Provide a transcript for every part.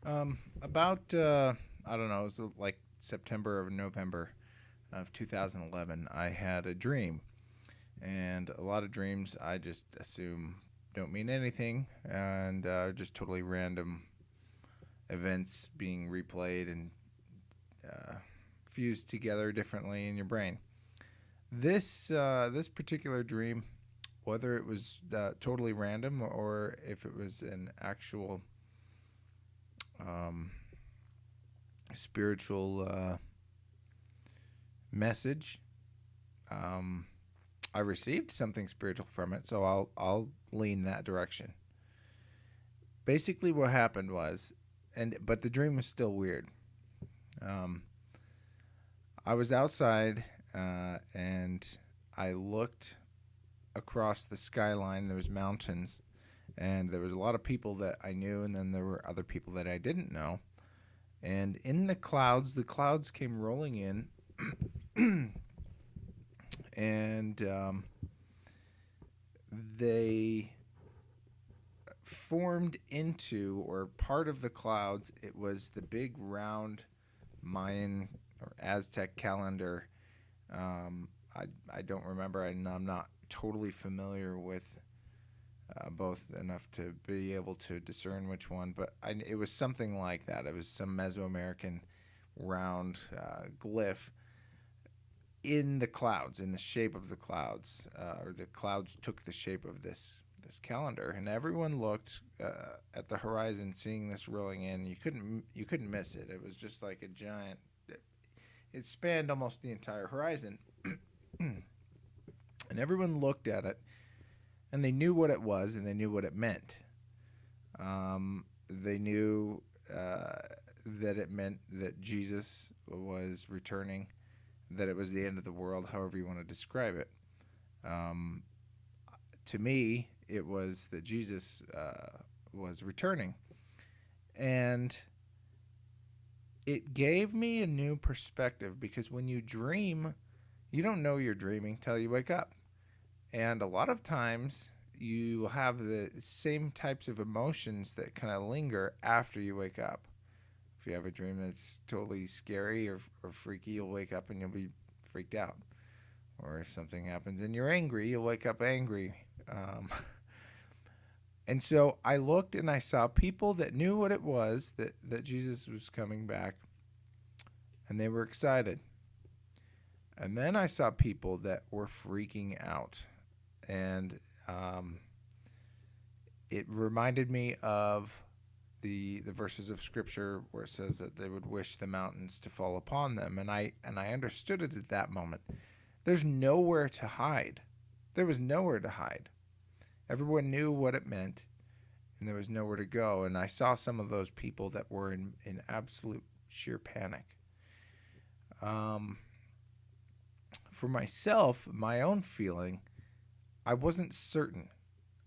About I don't know, it was like September or November of 2011. I had a dream, and a lot of dreams I just assume don't mean anything, and just totally random events being replayed and uh, fused together differently in your brain. This particular dream, whether it was totally random or if it was an actual um, spiritual message. Um, I received something spiritual from it, so I'll lean that direction. Basically, what happened was, and but the dream was still weird. Um, I was outside and I looked across the skyline. There was mountains, and there was a lot of people that I knew, and then there were other people that I didn't know. And in the clouds came rolling in, and they formed into, or part of the clouds, it was the big round Mayan or Aztec calendar. Um, I don't remember, and I'm not totally familiar with both enough to be able to discern which one, but it was something like that. It was some Mesoamerican round glyph in the clouds, in the shape of the clouds, or the clouds took the shape of this calendar, and everyone looked at the horizon, seeing this rolling in. You couldn't miss it. It was just like a giant. It spanned almost the entire horizon, and everyone looked at it, and they knew what it was, and they knew what it meant. They knew that it meant that Jesus was returning, that it was the end of the world, however you want to describe it. Um, to me, it was that Jesus was returning. And it gave me a new perspective because when you dream, you don't know you're dreaming till you wake up. And a lot of times, you have the same types of emotions that kind of linger after you wake up. If you have a dream that's totally scary or freaky, you'll wake up and you'll be freaked out. Or if something happens and you're angry, you'll wake up angry. Um, and so I looked and I saw people that knew what it was that Jesus was coming back, and they were excited. And then I saw people that were freaking out. And it reminded me of the verses of scripture where it says that they would wish the mountains to fall upon them, and I understood it at that moment. There's nowhere to hide. There was nowhere to hide. Everyone knew what it meant, and there was nowhere to go. And I saw some of those people that were in absolute sheer panic. Um, for myself, my own feeling, I wasn't certain.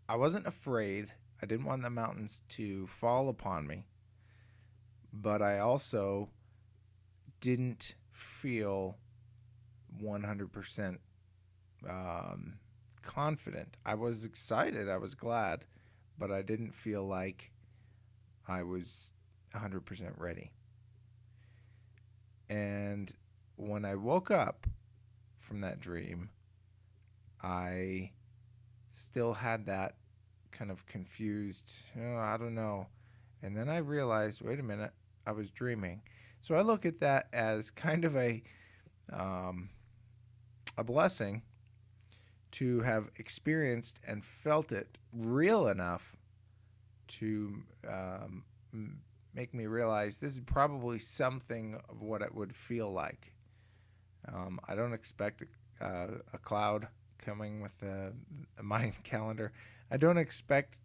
I wasn't afraid. I didn't want the mountains to fall upon me, but I also didn't feel 100% um, confident. I was excited. I was glad, but I didn't feel like I was 100% ready. And when I woke up from that dream, I still had that kind of confused, oh, I don't know. And then I realized, wait a minute, I was dreaming. So I look at that as kind of um, a blessing to have experienced and felt it real enough to make me realize this is probably something of what it would feel like. I don't expect a cloud coming with a Mayan calendar. I don't expect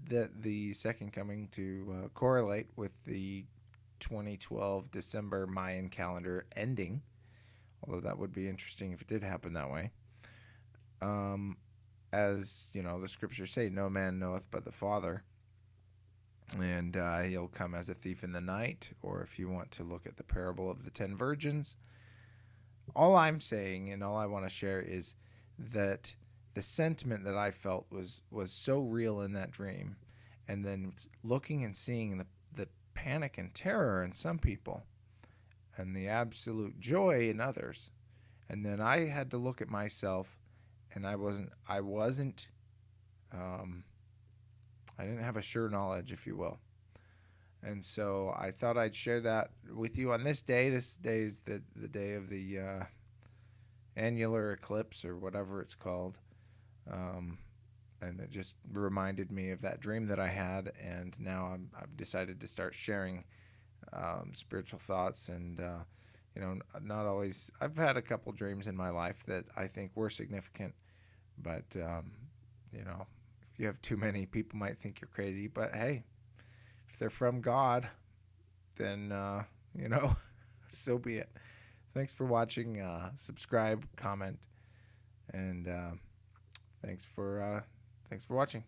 that the second coming to correlate with the 2012 December Mayan calendar ending, although that would be interesting if it did happen that way. Um, as you know, the scriptures say, no man knoweth but the Father, and he'll come as a thief in the night. Or if you want to look at the parable of the 10 virgins, all I'm saying and all I want to share is that the sentiment that I felt was so real in that dream, and then looking and seeing the panic and terror in some people and the absolute joy in others. And then I had to look at myself, and um, I didn't have a sure knowledge, if you will. And so I thought I'd share that with you on this day. This day is the day of the annular eclipse, or whatever it's called. Um, and it just reminded me of that dream that I had. And now I've decided to start sharing spiritual thoughts. And, not always, I've had a couple dreams in my life that I think were significant. But, if you have too many, people might think you're crazy. But hey, if they're from God, then, so be it. Thanks for watching. Subscribe, comment, and thanks for watching.